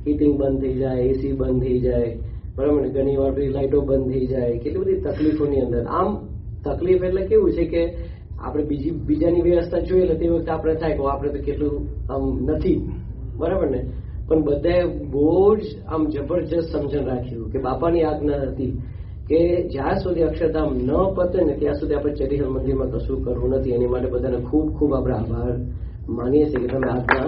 Heating બંધ થઈ જાય, એસી બંધ થઈ જાય, બરાબર ને, ઘણી વાર બધી લાઇટો બંધ થઈ જાય, કેટલી બધી તકલીફોની અંદર. આમ તકલીફ એટલે કેવું છે કે આપણે બીજાની વ્યવસ્થા જોઈએ એટલે તે વખતે આપણે થાય કે આપણે તો કેટલું આમ નથી, બરાબર ને, પણ બધાએ બહુ જ આમ જબરજસ્ત સમજણ રાખ્યું કે બાપાની આજ્ઞા હતી કે જ્યાં સુધી અક્ષરધામ ન પતે ને ત્યાં સુધી આપણે ચેરીહલ મંદિરમાં કશું કરવું નથી. એની માટે બધાને ખૂબ ખૂબ આપણે આભાર માનીએ છીએ કે તમે આજ્ઞા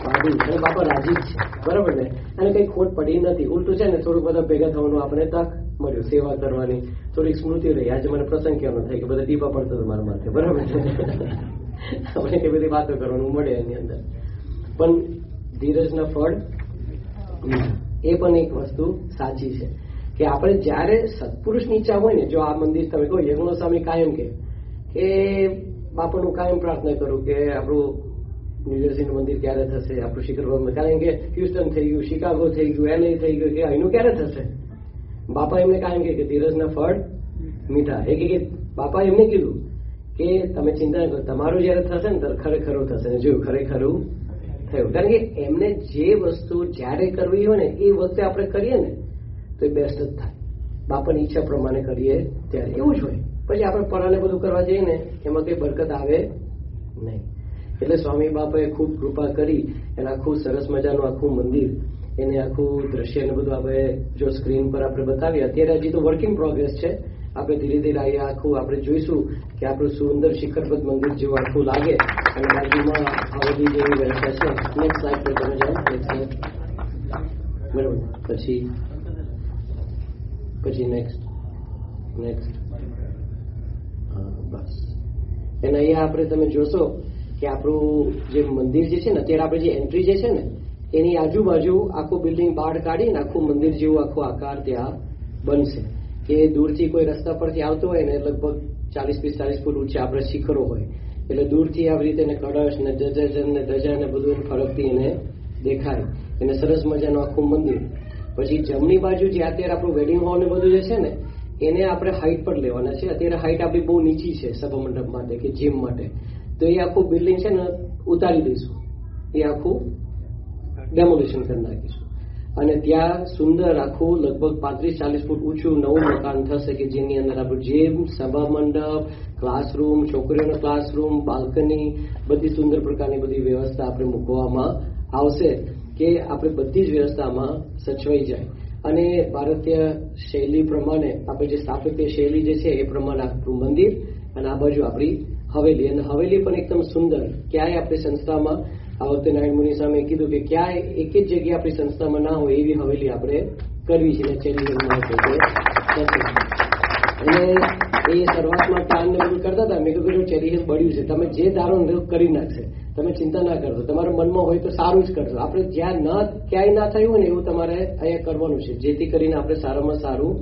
પાડી અને બાપા રાજી જ છે, બરાબર ને, અને કંઈ ખોટ પડી નથી. ઉલટું છે ને થોડુંક બધા ભેગા થવાનું આપણે તક મળ્યું, સેવા કરવાની થોડીક સ્મૃતિ રહી. આજે મને પ્રસંગ કહેવાનો થાય કે બધા ટીપા પડતો હતો મારા માથે, બરાબર છે, આપણે એ બધી વાતો કરવાનું મળે એની અંદર. પણ ધીરજના ફળ એ પણ એક વસ્તુ સાચી છે કે આપણે જ્યારે સત્પુરુષની ઈચ્છા હોય ને, જો આ મંદિર તમે કહો યજ્ઞો સ્વામી કાયમ કે બાપાનું કાયમ પ્રાર્થના કરું કે આપણું ન્યુજર્સીનું મંદિર ક્યારે થશે, આપણું શિખર ભવન, કારણ કે હ્યુસ્ટન થઈ ગયું, શિકાગો થઈ ગયું, LA થઈ ગયું, કે અહીંનું ક્યારે થશે. બાપા એમને કાયમ કે ધીરજના ફળ મીઠા. એ કે બાપા એમને કીધું કે તમે ચિંતા ન કરો, તમારું જયારે થશે ને ત્યારે ખરેખરું થશે. ને જોયું ખરેખરું થયું. કારણ કે એમને જે વસ્તુ જ્યારે કરવી હોય ને એ વખતે આપણે કરીએ ને તો એ બેસ્ટ જ થાય. બાપાની ઈચ્છા પ્રમાણે કરીએ ત્યારે એવું જ હોય. પછી આપણે પરાને બધું કરવા જઈએ ને એમાં કઈ બરકત આવે નહીં. એટલે સ્વામી બાપાએ ખૂબ કૃપા કરી એને આખું સરસ મજાનું આખું મંદિર, એને આખું દ્રશ્ય ને બધું આપણે જો સ્ક્રીન પર આપણે બતાવીએ. અત્યારે હજી તો વર્ક ઇન પ્રોગ્રેસ છે. આપણે ધીરે ધીરે આ આખું આપણે જોઈશું કે આપણું સુંદર શિખરબદ્ધ મંદિર જેવું આખું લાગે. અને બાજુમાં આ બધી જેવી વ્યવસ્થા છે. નેક્સ્ટ સ્લાઇડ પર તમે જાઓ. બરાબર. પછી નેક્સ્ટ બસ. અને અહીંયા આપણે તમે જોશો કે આપણું જે મંદિર જે છે ને અત્યારે આપણે જે એન્ટ્રી જે છે ને એની આજુબાજુ આખું બિલ્ડિંગ બહાર કાઢીને આખું મંદિર જેવું આખો આકાર ત્યાં બનશે. કે દૂરથી કોઈ રસ્તા પરથી આવતો હોય ને લગભગ 40-45 ફૂટ ઊંચા આપણે શિખરો હોય એટલે દૂરથી આવી રીતે એને કળશ ને ધજા ને બધું ફરકથી એને દેખાય. એને સરસ મજાનું આખું મંદિર. પછી જમણી બાજુ જે અત્યારે આપણું વેડિંગ હોલ ને બધું જે છે ને એને આપણે હાઈટ પર લેવાના છે. અત્યારે હાઈટ આપણી બહુ નીચી છે સભા મંડપ માટે કે જીમ માટે. તો એ આખું બિલ્ડિંગ છે ને ઉતારી દઈશું, એ આખું ડેમોલિશન કરી નાખીશું અને ત્યાં સુંદર આખું લગભગ 35-40 ફૂટ ઊંચું નવું મકાન થશે કે જેની અંદર આપણું જીમ, સભા મંડપ, ક્લાસરૂમ, છોકરીઓનો ક્લાસરૂમ, બાલ્કની, બધી સુંદર પ્રકારની બધી વ્યવસ્થા આપણે મૂકવામાં આવશે કે આપણે બધી જ વ્યવસ્થામાં સચવાઈ જાય. અને ભારતીય શૈલી પ્રમાણે આપણે જે સ્થાપત્ય શૈલી જે છે એ પ્રમાણે આપણું મંદિર અને આ બાજુ આપણી હવેલી. અને હવેલી પણ એકદમ સુંદર. ક્યાંય આપણી સંસ્થામાં આ વખતે નારાયણ મુનિ સામે કીધું કે ક્યાંય એક જ જગ્યાએ આપણી સંસ્થામાં ના હોય એવી હવેલી આપણે કરવી છે. અને એ શરૂઆતમાં પ્લાન ને બધું કરતા હતા. મેં કીધું ચેરી હિલ બળ્યું છે, તમે જે ધારો કરી નાખશે, તમે ચિંતા ના કરશો. તમારા મનમાં હોય તો સારું જ કરશો. આપણે જ્યાં ક્યાંય ના થયું હોય ને એવું તમારે અહીંયા કરવાનું છે જેથી કરીને આપણે સારામાં સારું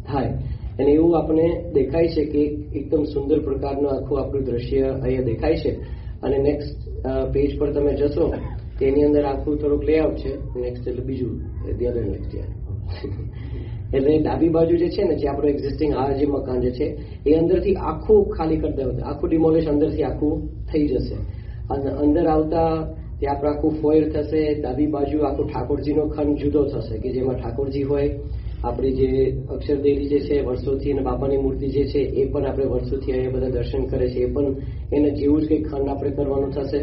થાય. અને એવું આપણે દેખાય છે કે એકદમ સુંદર પ્રકારનું આખું આપણું દ્રશ્ય અહીંયા દેખાય છે. અને નેક્સ્ટ પેજ પર તમે જશો તેની અંદર આખું થોડુંક લેઆઉટ છે. નેક્સ્ટ એટલે બીજું નેક્સ્ટ એટલે ડાબી બાજુ જે છે ને જે આપણું એક્ઝિસ્ટિંગ આ જે મકાન જે છે એ અંદરથી આખું ખાલી કરી દેવું, આખું ડિમોલિશ અંદરથી આખું થઈ જશે. અને અંદર આવતા ત્યાં આપણે આખું ફોયર થશે. ડાબી બાજુ આખું ઠાકોરજીનો ખંડ જુદો થશે કે જેમાં ઠાકોરજી હોય, આપણી જે અક્ષરદેવી જે છે વર્ષોથી અને બાપાની મૂર્તિ જે છે એ પણ આપણે વર્ષોથી અહીંયા બધા દર્શન કરે છે, એ પણ એને જેવું જ કંઈક ખંડ આપણે કરવાનું થશે.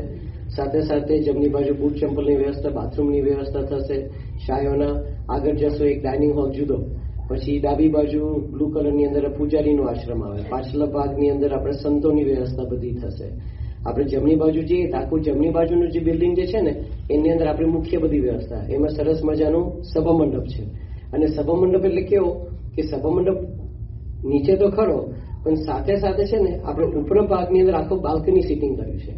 સાથે સાથે જમણી બાજુ બૂટ ચંપલની વ્યવસ્થા, બાથરૂમની વ્યવસ્થા થશે. શાયોના આગળ જશો એક ડાઇનિંગ હોલ જુદો. પછી ડાબી બાજુ બ્લુ કલરની અંદર પૂજારીનો આશ્રમ આવે. પાછલા ભાગની અંદર આપણે સંતોની વ્યવસ્થા બધી થશે. આપણે જમણી બાજુ જઈએ તો આખું જમણી બાજુનું જે બિલ્ડિંગ જે છે ને એની અંદર આપણી મુખ્ય બધી વ્યવસ્થા. એમાં સરસ મજાનું સભા મંડપ છે. અને સભા મંડપ એટલે કેવો કે સભા મંડપ નીચે તો ખરો પણ સાથે સાથે છે ને આપણે ઉપર ભાગની અંદર આખું બાલ્કની સીટિંગ કર્યું છે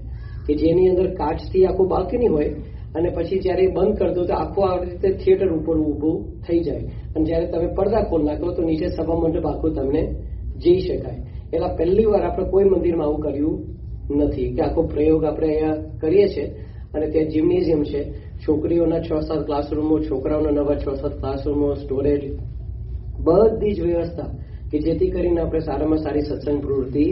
કે જેની અંદર કાચથી આખું બાલ્કની હોય અને પછી જયારે બંધ કરતો તો આખું આવી રીતે થિયેટર ઉપર ઊભું થઈ જાય. અને જયારે તમે પડદા ખોલ નાખો તો નીચે સભા મંડપ આખું તમને જઈ શકાય. એટલે પહેલી વાર આપણે કોઈ મંદિરમાં આવું કર્યું નથી કે આખો પ્રયોગ આપણે અહીંયા કરીએ છીએ. અને ત્યાં જિમ્નેશિયમ છે, છોકરીઓના 6-7 ક્લાસરૂમો, છોકરાઓના નવા 6-7 ક્લાસરૂમો, સ્ટોરેજ, બધી જ વ્યવસ્થા કે જેથી કરીને આપણે સારામાં સારી સત્સંગ પ્રવૃત્તિ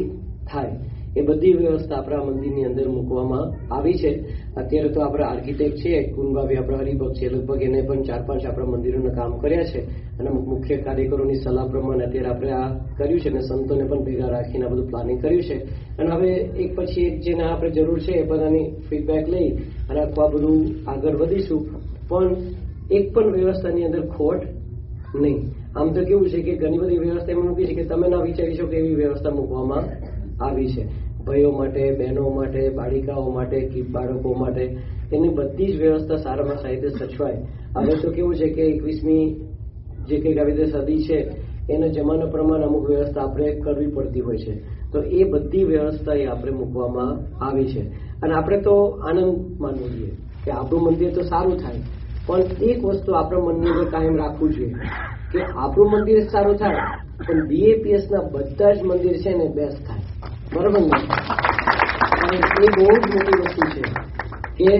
થાય. એ બધી વ્યવસ્થા આપણા મંદિરની અંદર મૂકવામાં આવી છે. અત્યારે તો આપણા આર્કિટેક્ટ છે કુંભાભાઈ, આપણા હરિભક્ત છે, લગભગ એને પણ 4-5 આપણા મંદિરોના કામ કર્યા છે અને મુખ્ય કાર્યકરોની સલાહ પ્રમાણે અત્યારે આપણે આ કર્યું છે અને સંતોને પણ ભેગા રાખીને આ બધું પ્લાનિંગ કર્યું છે. અને હવે એક પછી એક જેને આપણે જરૂર છે એ બધાની ફીડબેક લઈ અને આ બધું આગળ વધીશું. પણ એક પણ વ્યવસ્થાની અંદર ખોટ નહીં. આમ તો કેવું છે કે ઘણી બધી વ્યવસ્થા એમાં મૂકી છે કે તમે ના વિચારી શકો એવી વ્યવસ્થા મૂકવામાં આવી છે. ભાઈઓ માટે, બહેનો માટે, બાળિકાઓ માટે, બાળકો માટે, એની બધી જ વ્યવસ્થા સારામાં સારી રીતે સચવાય. હવે તો કેવું છે કે 21મી જે કંઈક આવી રીતે સદી છે એના જમાના પ્રમાણે અમુક વ્યવસ્થા આપણે કરવી પડતી હોય છે. તો એ બધી વ્યવસ્થા એ આપણે મૂકવામાં આવી છે. અને આપણે તો આનંદ માનવો જોઈએ કે આપણું મંદિર તો સારું થાય, પણ એક વસ્તુ આપણા મનની અંદર કાયમ રાખવું જોઈએ કે આપણું મંદિર સારું થાય પણ BAPS ના બધા જ મંદિર છે ને બેસ્ટ થાય. બરાબર ને? એ બહુ જ મોટી વસ્તુ છે કે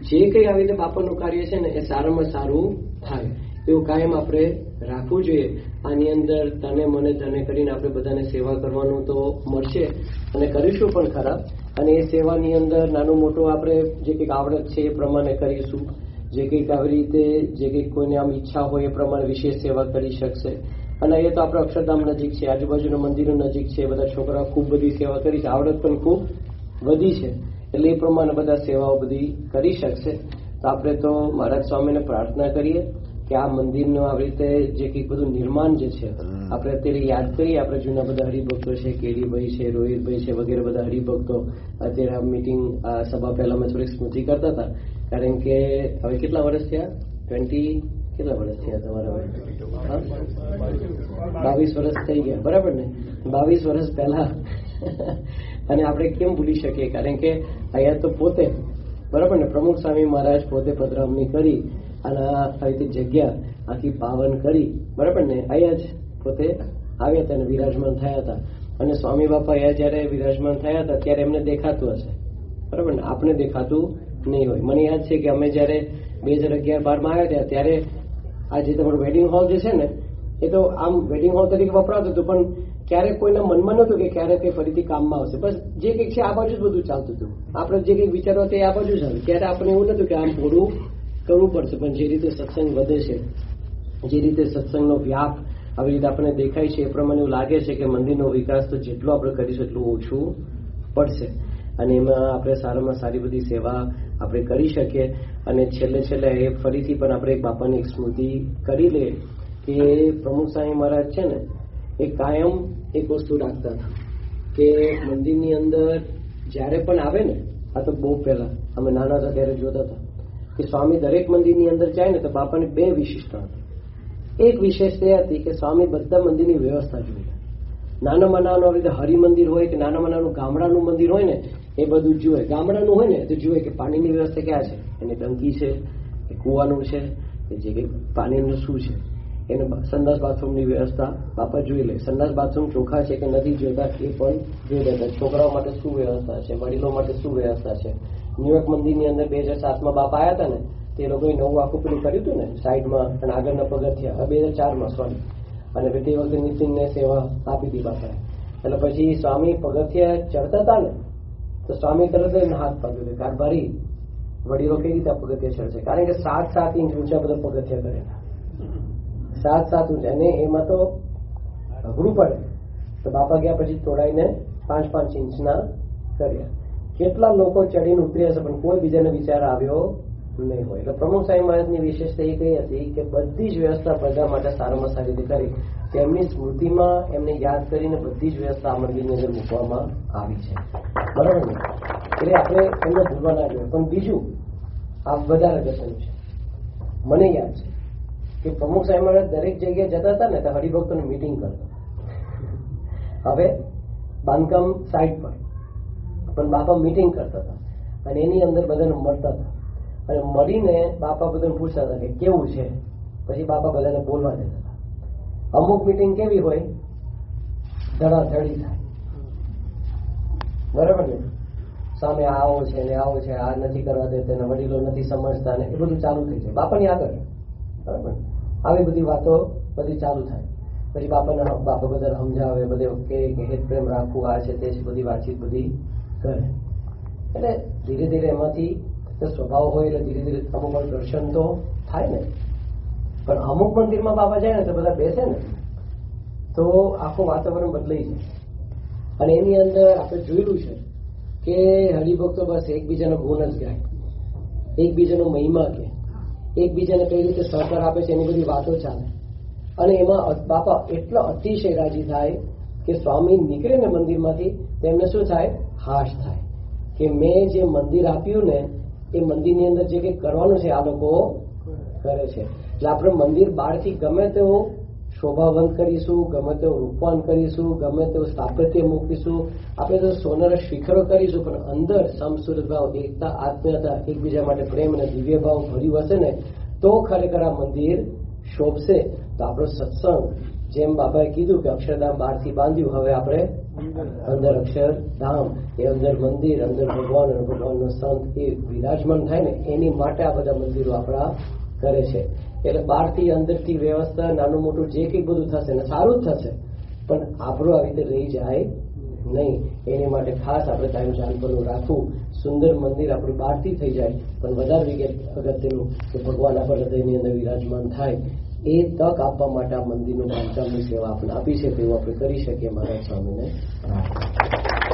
જે કંઈ આવી રીતે બાપાનું કાર્ય છે ને એ સારામાં સારું થાય એવું કાયમ આપણે રાખવું જોઈએ. આની અંદર તને મને ધને કરીને આપણે બધાને સેવા કરવાનું તો મળશે અને કરીશું પણ ખરા. અને એ સેવાની અંદર નાનું મોટું આપણે જે કંઈક આવડત છે એ પ્રમાણે કરીશું. જે કંઈક આવી રીતે જે કંઈક કોઈને આમ ઈચ્છા હોય એ પ્રમાણે વિશેષ સેવા કરી શકશે. અને એ તો આપણે અક્ષરધામ નજીક છે, આજુબાજુના મંદિરો નજીક છે, બધા છોકરાઓ ખૂબ બધી સેવા કરી છે, આવડત પણ ખૂબ વધી છે, એટલે એ પ્રમાણે બધા સેવાઓ બધી કરી શકશે. તો આપણે તો મહારાજ સ્વામીને પ્રાર્થના કરીએ કે આ મંદિરનું આવી રીતે જે કંઈક બધું નિર્માણ જે છે આપણે અત્યારે યાદ કરીએ. આપણે જૂના બધા હરિભક્તો છે, કેડીભાઈ છે, રોહિતભાઈ છે, વગેરે બધા હરિભક્તો અત્યારે આ મિટિંગ સભા પહેલા અમે થોડીક સ્મૃતિ કરતા હતા. કારણ કે હવે કેટલા વર્ષ થયા? 20 કેટલા વર્ષ થયા તમારા? 22 વર્ષ થઈ ગયા, બરાબર ને? 22 વર્ષ પહેલા અને આપણે કેમ ભૂલી શકીએ? કારણ કે અહીંયા તો પોતે બરાબર ને પ્રમુખ સ્વામી મહારાજ પોતે પધરામણી કરી અને આવી રીતે જગ્યા આખી પાવન કરી, બરાબર ને? અહીંયા જ પોતે આવ્યા હતા અને વિરાજમાન થયા હતા. અને સ્વામી બાપા અહીંયા જયારે વિરાજમાન થયા હતા ત્યારે એમને દેખાતું હશે, બરાબર ને? આપણે દેખાતું નહીં હોય. મને યાદ છે કે અમે જયારે 2011-12 આવ્યા હતા ત્યારે આ જે તમારું વેડિંગ હોલ જે છે ને એ તો આમ વેડિંગ હોલ તરીકે વપરાતું હતું, પણ ક્યારેક કોઈના મનમાં નહોતું કે ક્યારે કંઈ ફરીથી કામમાં આવશે. બસ જે કંઈક છે આ બાજુ જ બધું ચાલતું હતું. આપણે જે કંઈક વિચારો તે આ બાજુ જ આવ્યું. ત્યારે આપણે એવું નતું કે આમ થોડું કરવું પડશે. પણ જે રીતે સત્સંગ વધે છે, જે રીતે સત્સંગનો વ્યાપ આવી રીતે આપણને દેખાય છે એ પ્રમાણે એવું લાગે છે કે મંદિરનો વિકાસ તો જેટલો આપણે કરીશું એટલું ઓછું પડશે. અને એમાં આપણે સારામાં સારી બધી સેવા આપણે કરી શકીએ. અને છેલ્લે એ ફરીથી પણ આપણે એક બાપાની એક સ્મૃતિ કરી લઈએ કે પ્રમુખ સ્વામી મહારાજ છે ને એ કાયમ એક વસ્તુ રાખતા હતા કે મંદિરની અંદર જ્યારે પણ આવે ને, આ તો બહુ પહેલા અમે નાના હતા ત્યારે જોતા હતા કે સ્વામી દરેક મંદિરની અંદર જાય ને તો બાપાની 2 વિશિષ્ટતા હતી. એક વિશેષતા એ હતી કે સ્વામી બધા મંદિરની વ્યવસ્થા જોઈએ. નાનામાં નાનું આવી રીતે હરિમંદિર હોય કે નાનામાં નાનું ગામડાનું મંદિર હોય ને એ બધું જુએ. ગામડાનું હોય ને તો જુએ કે પાણીની વ્યવસ્થા ક્યાં છે, એની ટંકી છે કે કૂવાનું છે કે જે કંઈ પાણીનું શું છે, એને સંડાસ બાથરૂમની વ્યવસ્થા બાપા જોઈ લે. સંડાસ બાથરૂમ ચોખ્ખા છે કે નથી જોતા એ પણ જોઈ લેતા. છોકરાઓ માટે શું વ્યવસ્થા છે, વડીલો માટે શું વ્યવસ્થા છે. ન્યુયોર્ક મંદિરની અંદર 2007માં બાપા આવ્યા હતા ને તે લોકોએ નવું આખું પેલું કર્યું હતું ને સાઈડમાં અને આગળના પગથિયા 2004માં સોરી. અને તે વખતે નિતિનને સેવા આપી હતી બાપાએ. એટલે પછી સ્વામી પગથિયા ચડતા હતા ને તો સ્વામી તરત જ હાથ પાડ્યો કે કારભારી વડીલો કઈ રીતે પગથિયા ચડશે? કારણ કે 7-7 ઇંચ ઊંચા બધા પગથિયા કરેલા, 7-7 ઊંચા, અને એમાં તો અઘરું પડે. તો બાપા ગયા પછી તોડાઈને 5-5 ઇંચના કર્યા. કેટલા લોકો ચડીને ઉતર્યા છે પણ કોઈ બીજાને વિચાર આવ્યો નહીં હોય. એટલે પ્રમુખ સ્વામી મહારાજની વિશેષતા એ કઈ હતી કે બધી જ વ્યવસ્થા બધા માટે સારામાં સારી રીતે કરી. તેમની સ્મૃતિમાં એમને યાદ કરીને બધી જ વ્યવસ્થા આ મંદિરની અંદર મૂકવામાં આવી છે, બરાબર ને? એટલે આપણે એમને ભૂલવા ના જોઈએ. પણ બીજું આ વધારે અગત્યનું છે. મને યાદ છે કે પ્રમુખ સ્વામી મહારાજ દરેક જગ્યાએ જતા હતા ને તો હરિભક્તોની મિટિંગ કરતા. હવે બાંધકામ સાઈડ પર પણ બાપા મિટિંગ કરતા હતા અને એની અંદર બધાને મળતા હતા અને મળીને બાપા બધાને પૂછતા હતા કે કેવું છે. પછી બાપા બધાને બોલવા દેતા હતા. અમુક મિટિંગ કેવી હોય, ધડાધડી થાય, બરાબર ને? સામે આવો છે ને આવો છે, આ નથી કરવા દેતા, વડીલો નથી સમજતા ને એ બધું ચાલુ થઈ જાય બાપાની આગળ, બરાબર? આવી બધી વાતો બધી ચાલુ થાય. પછી બાપા બધા સમજાવે, બધે કે હેત પ્રેમ રાખવું, આ છે તે છે, બધી વાતચીત બધી કરે. એટલે ધીરે ધીરે એમાંથી સ્વભાવ હોય એટલે ધીરે ધીરે અમુક દર્શન તો થાય ને. પણ અમુક મંદિરમાં બાપા જાય ને તો બધા બેસે ને તો આખું વાતાવરણ બદલાઈ જાય. અને એની અંદર આપણે જોયેલું છે કે હરિભક્તો બસ એકબીજાનો ગુણ જ ગાય, એકબીજાનો મહિમા કે, એકબીજાને કઈ રીતે સહકાર આપે છે એની બધી વાતો ચાલે. અને એમાં બાપા એટલો અતિશય રાજી થાય કે સ્વામી નીકળે ને મંદિરમાંથી તેમને શું થાય? હાશ થાય કે મેં જે મંદિર આપ્યું ને એ મંદિરની અંદર જે કંઈ કરવાનું છે આ લોકો કરે છે. એટલે આપણે મંદિર બહારથી ગમે તેવું શોભાવંત કરીશું, ગમે તેવું રૂપવાન કરીશું, ગમે તેવું સ્થાપત્ય મૂકીશું, આપણે તો સોનાના શિખરો કરીશું, પણ અંદર સમસુરત ભાવ, એકતા, આત્મીયતા, એકબીજા માટે પ્રેમ અને દિવ્ય ભાવ ભર્યું હશે ને તો ખરેખર આ મંદિર શોભશે. તો આપણો સત્સંગ જેમ બાબાએ કીધું કે અક્ષરધામ બહારથી બાંધ્યું, હવે આપણે અંદર અક્ષરધામ, એ અંદર મંદિર, અંદર ભગવાન અને ભગવાનનો સંત એ વિરાજમાન થાય ને એની માટે આ બધા મંદિરો આપણા કરે છે. એટલે બહારથી અંદરથી વ્યવસ્થા નાનું મોટું જે કંઈ બધું થશે ને સારું જ થશે, પણ આપણું આવી રીતે રહી જાય નહીં. એની માટે ખાસ આપણે ટાઈમ ચાલવાનું રાખવું. સુંદર મંદિર આપણું બહારથી થઈ જાય, પણ વધારે અગત્યનું કે ભગવાન આપણા હૃદયની અંદર વિરાજમાન થાય એ તક આપવા માટે આ મંદિરનું બાંધકામની સેવા આપણે આપી છે તેવું આપણે કરી શકીએ. મહારાજ સ્વામીને પ્રાર્થના.